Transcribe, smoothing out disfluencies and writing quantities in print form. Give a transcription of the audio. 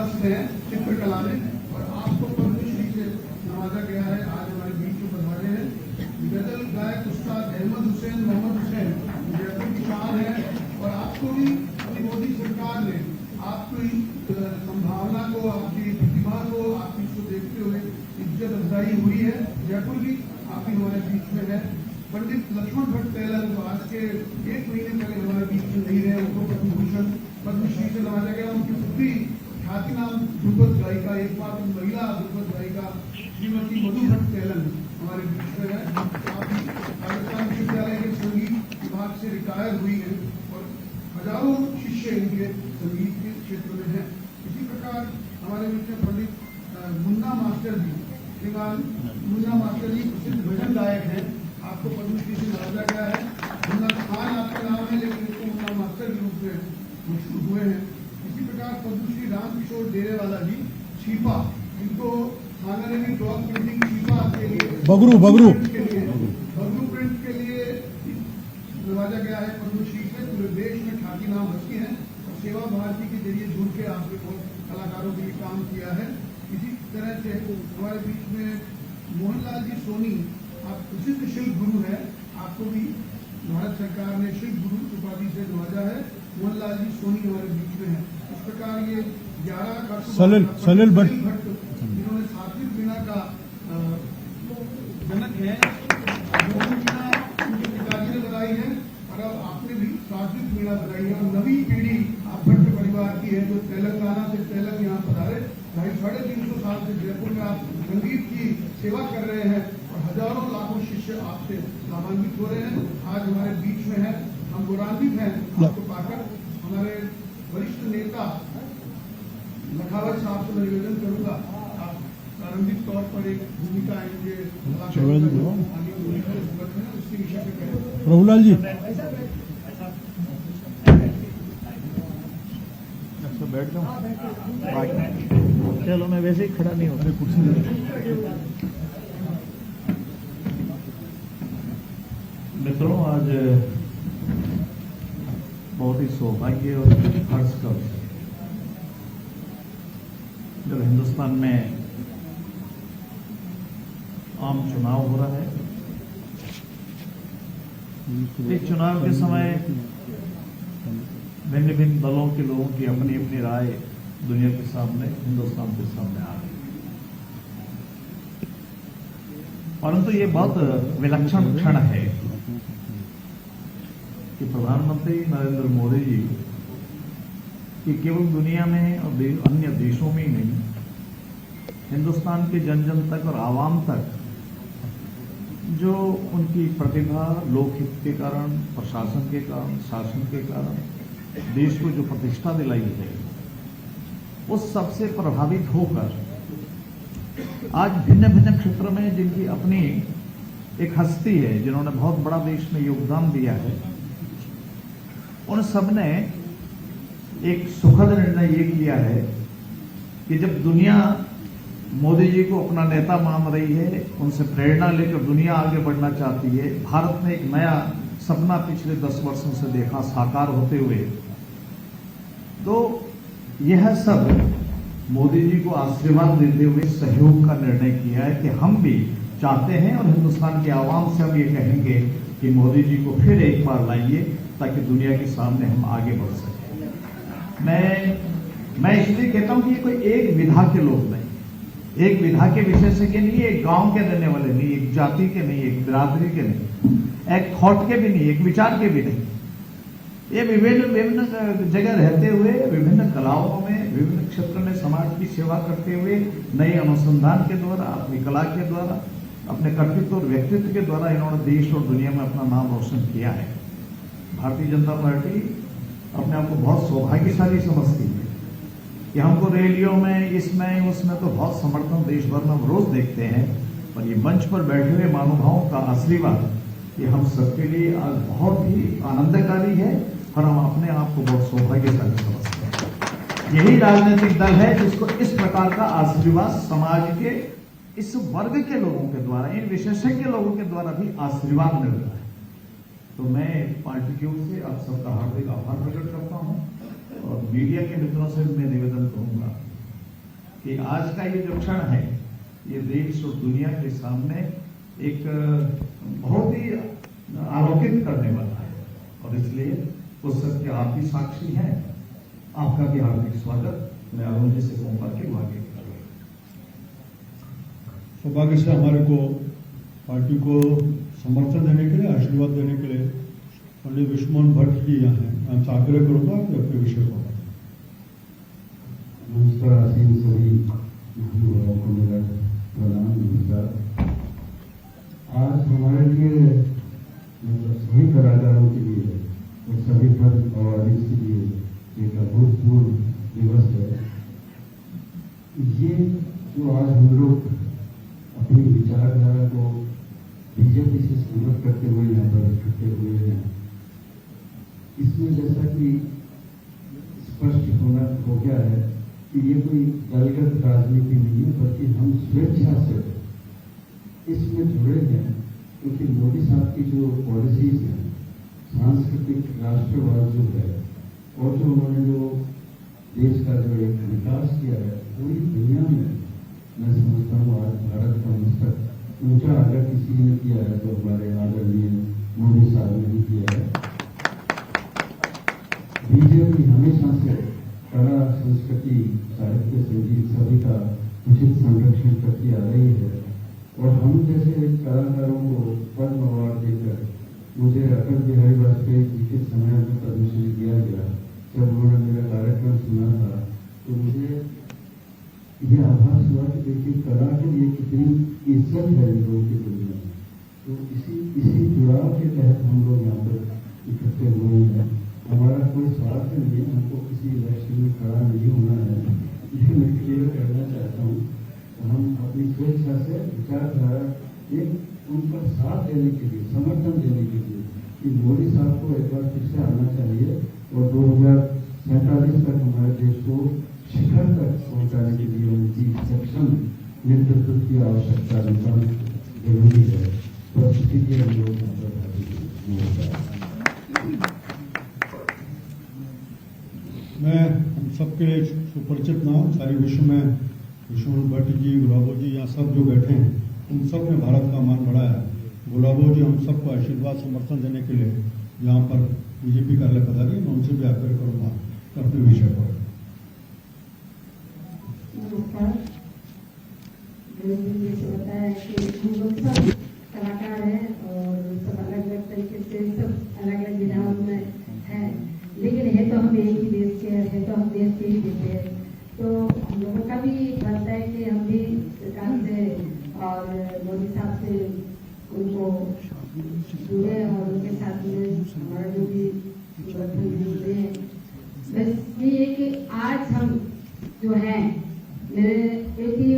पारंगत हैं चित्रकला में और आपको पद्मश्री से नवाजा गया है। आज हमारे बीच में पधारे हैं गजल गायक उस्ताद अहमद हुसैन मोहम्मद हुसैन जयपुर की शान है। और आपको भी अपनी मोदी सरकार ने आपकी संभावना को, आपकी प्रतिभा को, आपकी इसको देखते हुए इज्जत अफजाई हुई है। जयपुर की आपकी हमारे बीच में है। पंडित लक्ष्मण भट्ट तेलंग जो आज के 1 महीने पहले हमारे बीच में नहीं रहे, उनको पद्म भूषण पद्मश्री से नवाजा गया। उनकी पुत्री ख्यातिनाम ध्रुपद गायिका, एकमात्र महिला ध्रुपद गायिका श्रीमती मधु भट्ट तेलंग हमारे बीच में है। आप राजस्थान विश्वविद्यालय के संगीत विभाग से रिटायर हुई है और हजारों शिष्य इनके संगीत के क्षेत्र में है। इसी प्रकार हमारे बीच में पंडित मुन्ना मास्टर जी, श्रीमान मुन्ना मास्टर जी प्रसिद्ध भजन गायक हैं। आपको पद्मश्री से नवाजा गया है। मुन्ना खान आपका नाम है, लेकिन इसको मुन्ना मास्टर के रूप में मशहूर हुए हैं। इसी प्रकार पद्मश्री रामकिशोर डेरेवाला जी छीपा, इनको ऑनररी डॉग प्रिंटिंग छीपा के लिए बगरू प्रिंट के लिए नवाजा गया है पद्मश्री से। पूरे देश में ख्याति नाम रखी है और सेवा भारती के जरिए जुड़ के आपने बहुत कलाकारों के लिए काम किया है। इसी तरह से हमारे बीच में मोहनलाल जी सोनी, आप प्रसिद्ध शिल्प गुरु है। आपको भी भारत सरकार ने शिल्प गुरु उपाधि से नवाजा है। मोहनलाल जी सोनी हमारे बीच में है। इस प्रकार ये 11 सलिल भट्ट जिन्होंने सात्विक वीणा का जनक है, उनके पिताजी ने बनाई है और अब आपने भी सात्विक वीणा बनाई है। और नवी पीढ़ी आप भट्ट परिवार की है जो तेलंगाना से तेलंग यहाँ पधारे। 350 साल से जयपुर में आप संगीत की सेवा कर रहे हैं और हजारों लाखों शिष्य आपसे लाभान्वित हो रहे हैं। आज हमारे बीच में है, हम गौरवान्वित हैं आपको पाकर। हमारे वरिष्ठ नेता लखावत साहब से मैं निवेदन करूंगा, आप प्रारंभिक तौर पर एक भूमिका इनके उसके विषय में कहें। प्रभुलाल जी बैठ जाओ। चलो, मैं वैसे ही खड़ा नहीं होता, कुर्सी मित्रों, आज बहुत ही सौभाग्य और हर्ष का विषय जब हिंदुस्तान में आम चुनाव हो रहा है। इस चुनाव के समय भिन्न भिन्न दलों के लोगों की अपनी अपनी राय दुनिया के सामने, हिंदुस्तान के सामने आ रही है। परंतु ये बहुत विलक्षण क्षण है कि प्रधानमंत्री नरेंद्र मोदी जी कि केवल दुनिया में और अन्य देशों में ही नहीं, हिंदुस्तान के जन जन तक और आवाम तक जो उनकी प्रतिभा, लोकहित के कारण, प्रशासन के कारण, शासन के कारण देश को जो प्रतिष्ठा दिलाई है, उस सबसे प्रभावित होकर आज भिन्न भिन्न क्षेत्र में जिनकी अपनी एक हस्ती है, जिन्होंने बहुत बड़ा देश में योगदान दिया है, उन सब ने एक सुखद निर्णय ये किया है कि जब दुनिया मोदी जी को अपना नेता मान रही है, उनसे प्रेरणा लेकर दुनिया आगे बढ़ना चाहती है, भारत ने एक नया सपना पिछले 10 वर्षों से देखा साकार होते हुए, तो यह सब मोदी जी को आशीर्वाद देते हुए सहयोग का निर्णय किया है कि हम भी चाहते हैं और हिंदुस्तान के आवाम से हम ये कहेंगे कि मोदी जी को फिर एक बार लाइए ताकि दुनिया के सामने हम आगे बढ़ सकें। मैं इसलिए कहता हूं कि ये कोई एक विधा के लोग नहीं, एक विधा के विशेषज्ञ नहीं, एक गांव के रहने वाले नहीं, एक जाति के नहीं, एक बिरादरी के नहीं, एक थॉट के भी नहीं, एक विचार के भी नहीं। ये विभिन्न जगह रहते हुए, विभिन्न कलाओं में, विभिन्न क्षेत्र में समाज की सेवा करते हुए, नए अनुसंधान के द्वारा, अपनी कला के द्वारा, अपने कर्तृत्व और व्यक्तित्व के द्वारा इन्होंने देश और दुनिया में अपना नाम रोशन किया है। भारतीय जनता पार्टी अपने आप को बहुत सौभाग्यशाली समझती है कि हमको रैलियों में, इसमें उसमें तो बहुत समर्थन देश भर में हम रोज देखते हैं, पर ये मंच पर बैठे हुए महानुभावों का आशीर्वाद ये हम सबके लिए आज बहुत ही आनंदकारी है और हम अपने आप को बहुत सौभाग्यशाली समझते हैं। यही राजनीतिक दल है जिसको इस प्रकार का आशीर्वाद समाज के इस वर्ग के लोगों के द्वारा, इन विशेषज्ञ लोगों के द्वारा भी आशीर्वाद मिल रहा है। तो मैं पार्टी की ओर से आप सबका हार्दिक आभार प्रकट करता हूं और मीडिया के मित्रों से मैं निवेदन करूंगा कि आज का ये जो क्षण है ये देश और दुनिया के सामने एक बहुत ही आलोकित करने वाला है, और इसलिए उस सत्य आप भी साक्षी हैं। आपका भी हार्दिक स्वागत। मैं अरुण जी से कहूंगा कि आगे करें। सौभाग्य से हमारे को पार्टी को समर्थन देने के लिए, आशीर्वाद देने के लिए पंडित विश्वमोहन भट्ट जी यहाँ हैं। मैं आपसे आग्रह करूंगा कि अपने विषय को बताएं। नमस्कार आसीन सभी युवाओं को मेरा प्रणाम। नमस्कार। आज हमारे लिए सभी कलाकारों के लिए और सभी पद अवार्डीज के लिए एक अभूतपूर्व दिवस है। ये जो आज हम लोग अपनी विचारधारा को बीजेपी से संगत करते हुए यहाँ पर इकट्ठे हुए हैं, इसमें जैसा कि स्पष्ट होना हो गया है कि ये कोई दलगत राजनीति नहीं है, बल्कि हम स्वेच्छा से इसमें जुड़े हैं, क्योंकि मोदी साहब की जो पॉलिसीज हैं, सांस्कृतिक राष्ट्रवाद जो है और जो उन्होंने जो देश का जो एक विकास किया है पूरी दुनिया में, मैं समझता हूँ आज भारत का मस्तक ऊंचा अगर किसी ने किया है तो हमारे आदरणीय मोदी साहब ने ही किया है। बीजेपी हमेशा से कला, संस्कृति, साहित्य, संगीत सभी का उचित संरक्षण करती आ रही है, और हम जैसे कलाकारों को पद्म अवार्ड देकर मुझे अटल बिहारी वाजपेयी जी के समय में पद्मश्री दिया गया। जब उन्होंने मेरा कार्यक्रम सुना था तो मुझे ये आभास हुआ कि देखिए कला के लिए कितनी इज्जत है इन लोगों की दुनिया में। तो इसी जुड़ाव के तहत हम लोग यहाँ पर इकट्ठे हुए हैं। हमारा कोई स्वार्थ नहीं है, हमको किसी इलेक्शन में खड़ा नहीं होना है, ये मैं क्लियर करना चाहता हूँ। तो हम अपनी स्वेच्छा से विचारधारा एक उन पर साथ देने के लिए, समर्थन देने के लिए कि मोदी साहब को एक बार फिर से आना चाहिए और 2047 तक हमारे देश को शिखर तक पहुंचाने के लिए उनकी सक्षम नेतृत्व की आवश्यकता जरूरी है। तो इसीलिए हम लोग मैं हम सबके लिए सुपरिचित ना हूँ, सारे विश्व में विश्वमोहन भट्ट जी, गुलाबो जी यहाँ सब जो बैठे हैं उन सब ने भारत का मान बढ़ाया है। गुलाबो जी हम सबको आशीर्वाद समर्थन देने के लिए यहाँ पर बीजेपी कार्यालय पधारी, मैं उनसे भी आग्रह करूँगा अपने विषय पर। नमस्कार। जैसे बताया कि हम लोग सब कलाकार हैं और सब अलग अलग तरीके से सब अलग अलग विधाओं में हैं, लेकिन है तो हम एक ही देश के है तो हम देश के ही देते हैं। तो हम लोगों का भी बनता है कि हम भी सरकार से और मोदी साहब से उनको जुड़े और उनके साथ में हमारा जो भी जुड़े हैं। बस ये है कि आज हम जो हैं मेरे बेटी